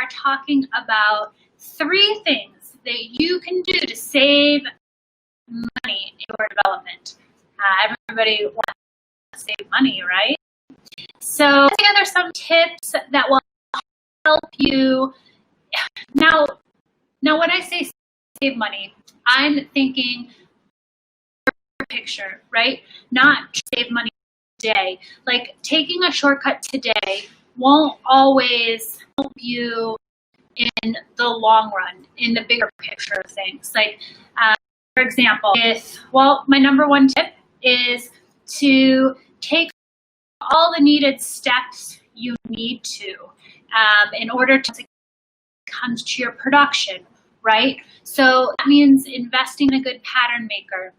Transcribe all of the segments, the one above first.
are talking about 3 things that you can do to save money in your development. Everybody wants to save money, right? So there's some tips that will help you. Now when I say save money, I'm thinking picture, right? Not save money today. Like taking a shortcut today won't always help you in the long run, in the bigger picture of things. Like, for example, my number 1 tip is to take all the needed steps you need to in order to come to your production, right? So that means investing in a good pattern maker,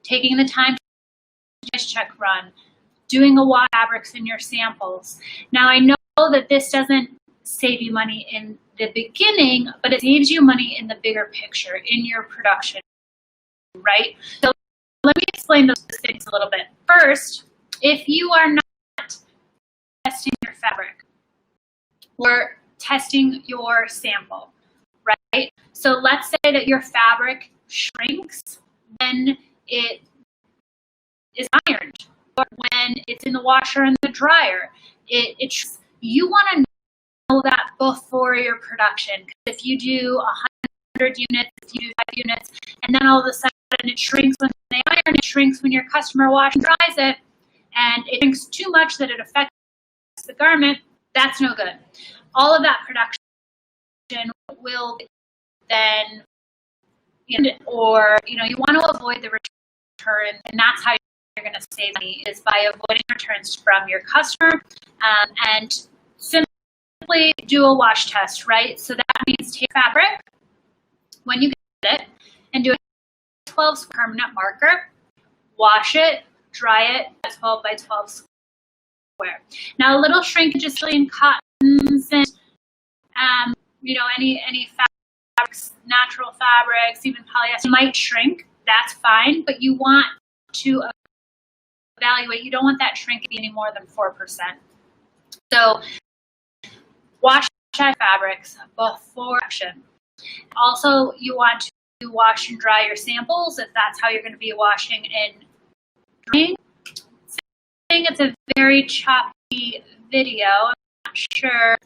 taking the time to just check run, doing a wash fabrics in your samples. Now I know that this doesn't save you money in the beginning, but it saves you money in the bigger picture, in your production, right? So let me explain those things a little bit. First, if you are not testing your fabric or testing your sample, right? So let's say that your fabric shrinks when it is ironed or when it's in the washer and the dryer. You want to know that before your production. If you do 100 units, if you do 5 units, and then all of a sudden it shrinks when they iron, it shrinks when your customer washes and dries it, and it shrinks too much that it affects the garment, that's no good. All of that production will then, you want to avoid the return, and that's how you're going to save money, is by avoiding returns from your customer, and simply do a wash test, right? So that means take fabric when you get it and do a 12 permanent marker, wash it, dry it at 12 by 12 square. Now a little shrinkage, especially in cottons and any fabrics, natural fabrics, even polyester might shrink. That's fine, but you want to evaluate. You don't want that shrink to be any more than 4%. So wash fabrics before action. Also, you want to wash and dry your samples if that's how you're going to be washing and drying. I think it's a very choppy video. I'm not sure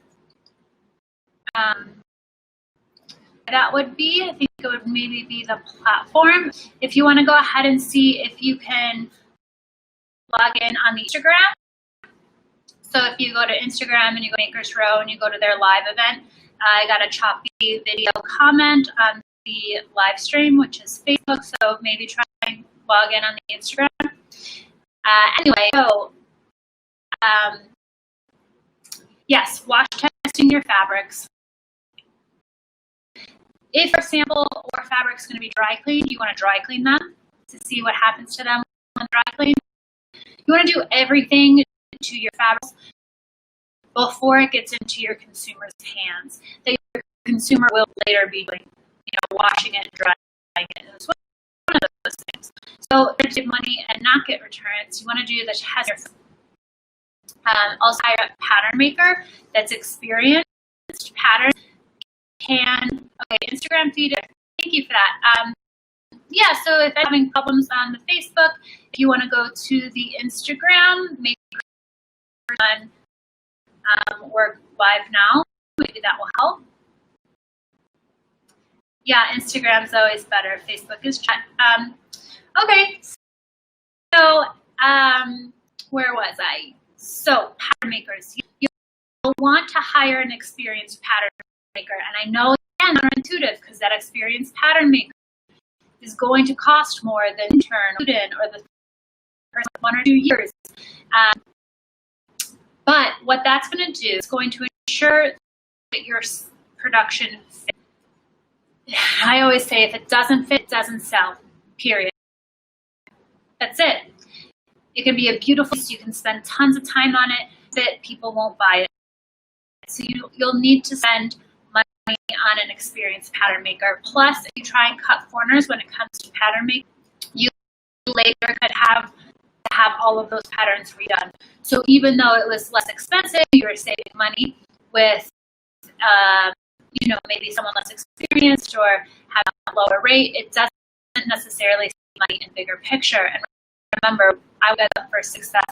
that would be. I think it would maybe be the platform. If you want to go ahead and see if you can log in on the Instagram. So if you go to Instagram and you go to Makers Row and you go to their live event, I got a choppy video comment on the live stream, which is Facebook. So maybe try and log in on the Instagram. Anyway, so yes, wash testing your fabrics. If your sample or fabric is going to be dry cleaned, you want to dry clean them to see what happens to them when dry clean. You want to do everything to your fabrics before it gets into your consumer's hands that your consumer will later be doing, washing it and drying it. It's one of those things. So to save money and not get returns, you want to do the test. Also hire a pattern maker that's experienced. Pattern Instagram feed. Thank you for that. Yeah, so if I'm having problems on the Facebook, if you want to go to the Instagram, maybe we're live now. Maybe that will help. Yeah, Instagram's always better. Facebook is chat. Okay, so where was I? So pattern makers, you'll want to hire an experienced pattern maker, and I know again counterintuitive because that experienced pattern maker is going to cost more than the intern or student or the person 1 or 2 years. But what that's going to do is going to ensure that your production fits. I always say if it doesn't fit, it doesn't sell, period. That's it. It can be a beautiful piece. You can spend tons of time on it, but people won't buy it. So you'll need to spend money on an experienced pattern maker. Plus, if you try and cut corners when it comes to pattern making, you later could have all of those patterns redone. So even though it was less expensive, you were saving money with maybe someone less experienced or have a lower rate, it doesn't necessarily see money in bigger picture. And remember, I would get for success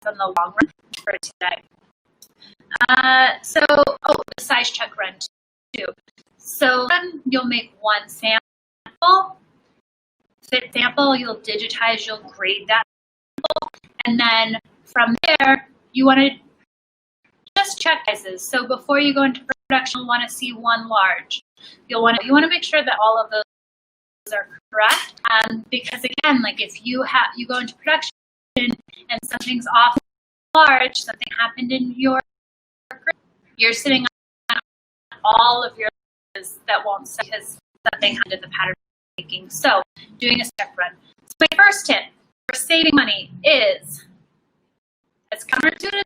in the long run for today. The size check run too. So then you'll make one sample, fit sample, you'll digitize, you'll grade that sample, and then from there, you want to just check sizes. So before you go into production, you'll want to see one large. You want to make sure that all of those are correct, because again, like if you go into production and something's off large, something happened in your group, you're sitting on all of your that won't sell because something happened in the pattern making. So doing a step run. So my first tip for saving money is, as counterintuitive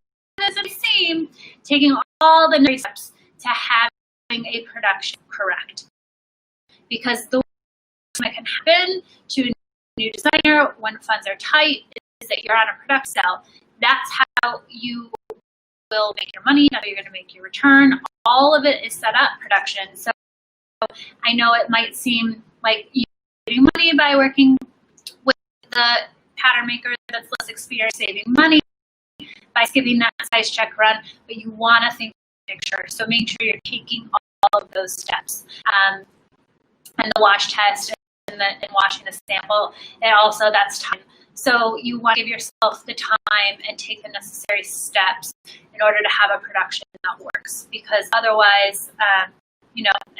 as it seems, taking all the necessary steps to having a production correct. Because the worst that can happen to a new designer when funds are tight is that you're on a production sale. That's how you will make your money, how you're going to make your return. All of it is set up production. So I know it might seem like you're saving money by working with the pattern maker that's less experienced, saving money by skipping that size check run, but you want to think picture. So make sure you're taking all of those steps. And the watch test and watching the sample, and also that's time. So you want to give yourself the time and take the necessary steps in order to have a production that works, because otherwise,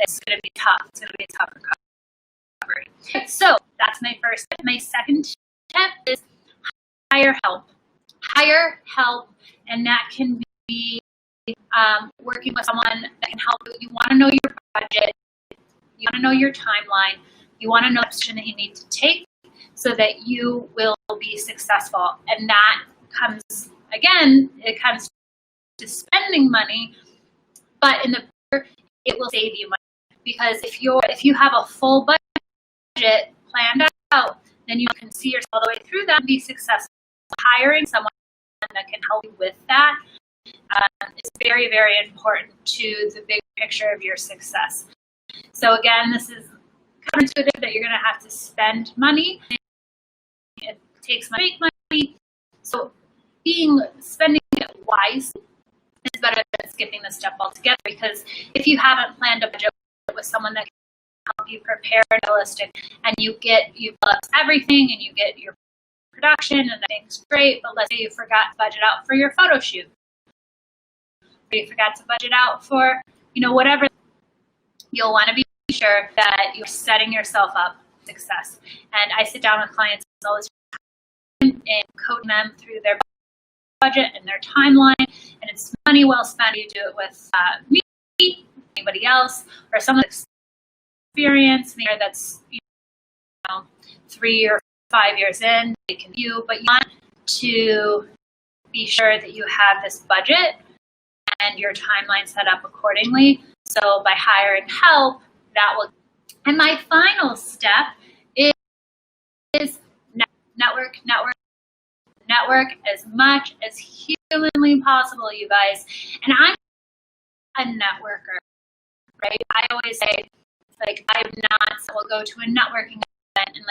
it's going to be tough. It's going to be a tough recovery. So that's my first tip. My second tip is hire help. Hire help, and that can be working with someone that can help you. You want to know your budget. You want to know your timeline. You want to know the action that you need to take so that you will be successful. And that comes, again, it comes to spending money, but in the it will save you money, because if you have a full budget planned out, then you can see yourself all the way through that and be successful. Hiring someone that can help you with that is very, very important to the big picture of your success. So again, this is counterintuitive that you're going to have to spend money. It takes money to make money. So spending it wisely is better than skipping the step altogether, because if you haven't planned a budget with someone that can help you prepare realistic, and you've developed everything and you get your production and everything's great, but let's say you forgot to budget out for your photo shoot, or you forgot to budget out for whatever, you'll want to be sure that you're setting yourself up for success. And I sit down with clients all the time and coach them through their budget and their timeline, and it's money well spent. You do it with me, anybody else, or someone with experience that's 3 or 5 years in, they can view, but you want to be sure that you have this budget and your timeline set up accordingly. So by hiring help, that will. And my final step is network as much as humanly possible, you guys. And I'm a networker, right? I always say, I'm not, so we'll go to a networking event and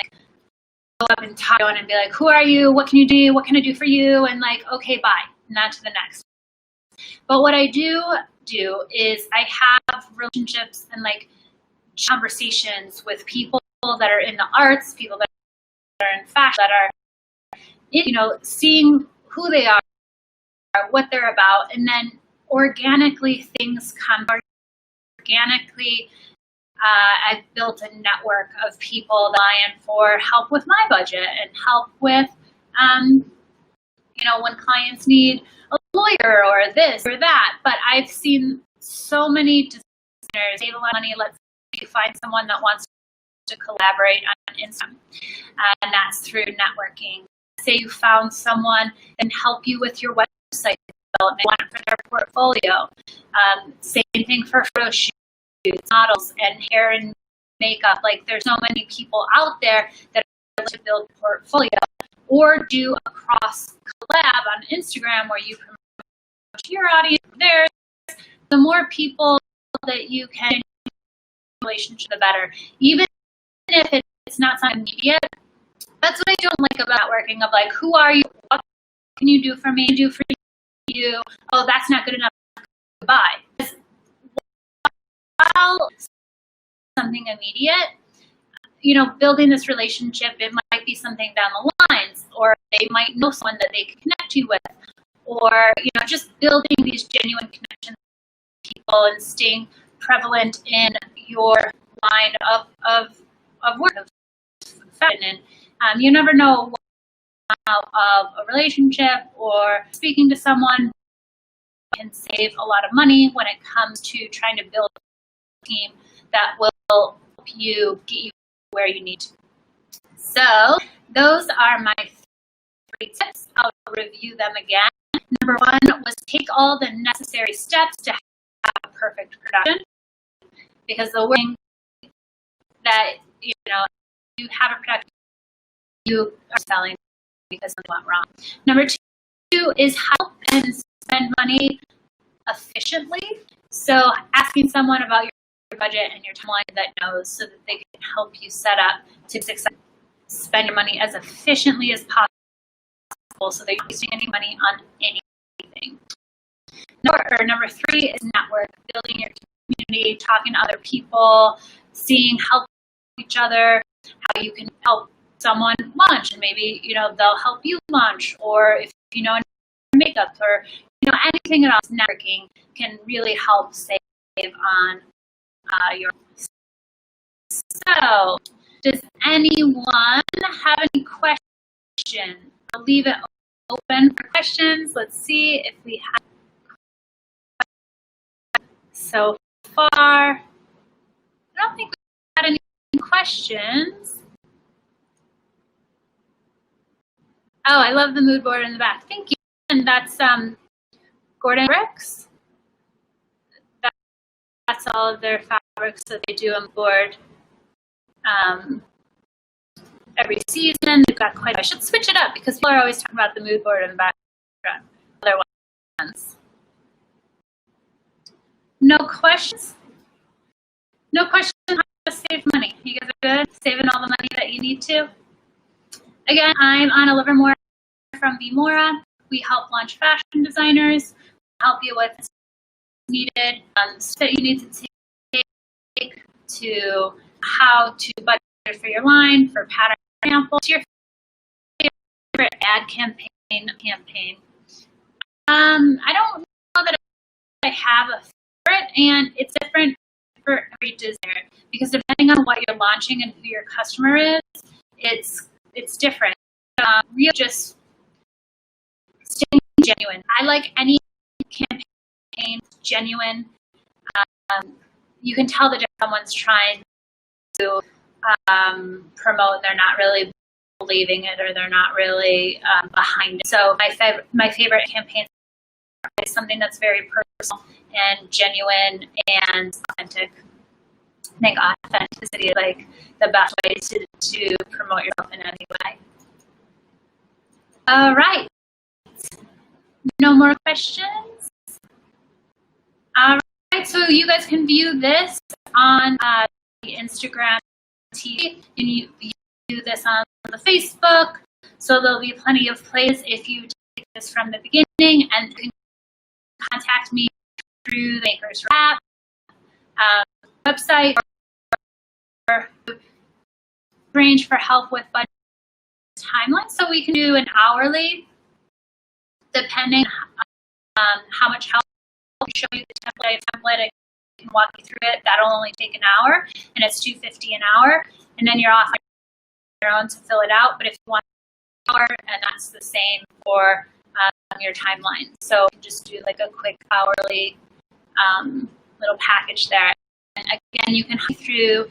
go up and talk and be like, who are you? What can you do? What can I do for you? And okay, bye, not to the next. But what I do is I have relationships and conversations with people that are in the arts, people that are in fashion, that are seeing who they are, what they're about, and then organically things come organically. I've built a network of people that I am for help with my budget and help with, when clients need a lawyer or this or that. But I've seen so many designers save a lot of money. Let's say you find someone that wants to collaborate on Instagram, and that's through networking. Say you found someone that can help you with your website development, want it for their portfolio. Same thing for photo shoots, models, and hair and makeup. There's so many people out there that are able to build a portfolio, or do a cross collab on Instagram where you promote to your audience, theirs, the more people that you can relationship, the better. Even if it's not something immediate, that's what I don't like about working. Of like, who are you? What can you do for me? Do for you? Oh, that's not good enough. Goodbye. While something immediate, building this relationship, it might be something down the lines, or they might know someone that they can connect you with, or just building these genuine connections with people and staying prevalent in your line of work, of fashion. And you never know of a relationship or speaking to someone can save a lot of money when it comes to trying to build a team that will help you get you where you need to. So those are my 3 tips. I'll review them again. Number 1 was take all the necessary steps to have a perfect production, because the way that you have a production, you are selling because something went wrong. Number 2 is help and spend money efficiently. So asking someone about your budget and your timeline that knows, so that they can help you set up to spend your money as efficiently as possible, so they're not wasting any money on anything. Number 3 is network, building your community, talking to other people, seeing help each other, how you can help someone launch, and maybe they'll help you launch, or if makeup, or anything at all. Networking can really help save on your. So, does anyone have any questions? I'll leave it open for questions. Let's see if we have so far. I don't think we had any questions. Oh, I love the mood board in the back. Thank you. And that's Gordon Bricks. That's all of their fabrics that they do on board every season. They've got quite. I should switch it up, because people are always talking about the mood board in the background. Other ones. No questions. No questions on how to save money. You guys are good, saving all the money that you need to. Again, I'm annalivermore from Vmora. We help launch fashion designers, help you with what's needed, that you need to take to how to budget for your line, for pattern samples, your favorite ad campaign. I don't know that I have a favorite, and it's different for every designer, because depending on what you're launching and who your customer is, it's different. Real, just staying genuine. I like any campaign genuine. You can tell that someone's trying to promote, and they're not really believing it, or they're not really behind it. So my favorite campaign is something that's very personal and genuine and authentic. I think authenticity is like the best way to promote yourself in any way. All right. No more questions? All right, so you guys can view this on the Instagram TV, and you view this on the Facebook, so there'll be plenty of plays if you take this from the beginning, and you can contact me through the Makers app, website, or range for help with budget timeline. So we can do an hourly, depending on how much help we show you the template. I can walk you through it. That'll only take an hour, and it's $2.50 an hour, and then you're off on your own to fill it out. But if you want an hour, and that's the same for your timeline. So you can just do like a quick hourly little package there. And again, you can hop through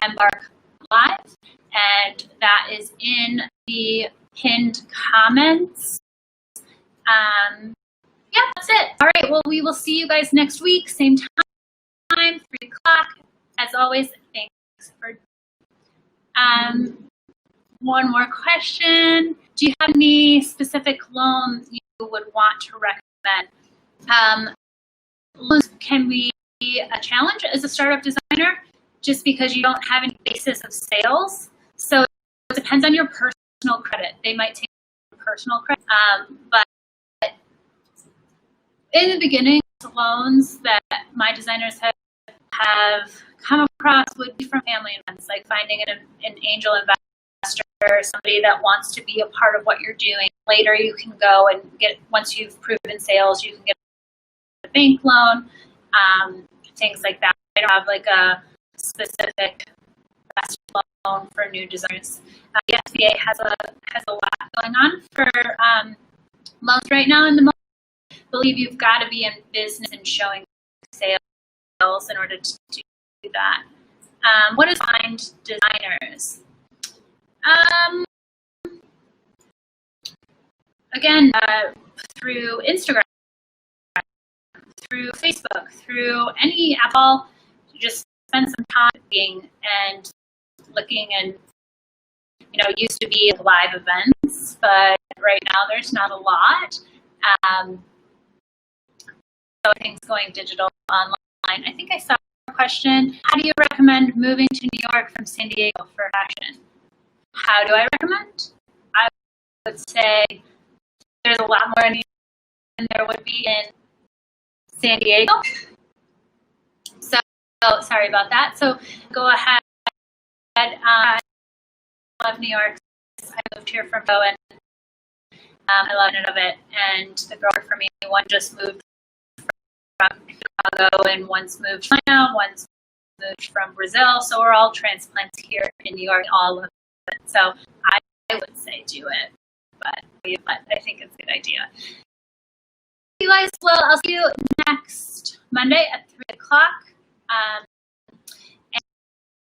embark.live, and that is in the pinned comments. Yeah, that's it. All right, well, we will see you guys next week, same time, 3 o'clock. As always, thanks for one more question. Do you have any specific loans you would want to recommend? loans can be a challenge as a startup designer just because you don't have any basis of sales. So it depends on your personal credit. They might take personal credit, but in the beginning, loans that my designers have come across would be from family and friends, like finding an angel investor, somebody that wants to be a part of what you're doing. Later, you can go and get, once you've proven sales, you can get a bank loan, things like that. I don't have like a specific best loan for new designers. The SBA has a lot going on for loans right now, and I believe you've got to be in business and showing sales in order to do that. What is find designers? Again, through Instagram, through Facebook, through any Apple, just spend some time looking and looking, and it used to be live events, but right now there's not a lot. So things going digital online. I think I saw a question. How do you recommend moving to New York from San Diego for fashion? How do I recommend? I would say there's a lot more than there would be in San Diego. So sorry about that. So go ahead. I love New York. I moved here from Bowen. I love it. And the girl for me, one just moved from Chicago, and one's moved from China, one's moved from Brazil. So we're all transplants here in New York, all of it. So I would say do it, but I think it's a good idea. You guys, well, I'll see you next Monday at 3 o'clock. And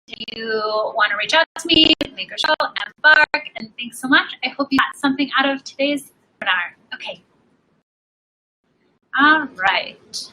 if you want to reach out to me, make a show, embark, and thanks so much. I hope you got something out of today's webinar. Okay. All right.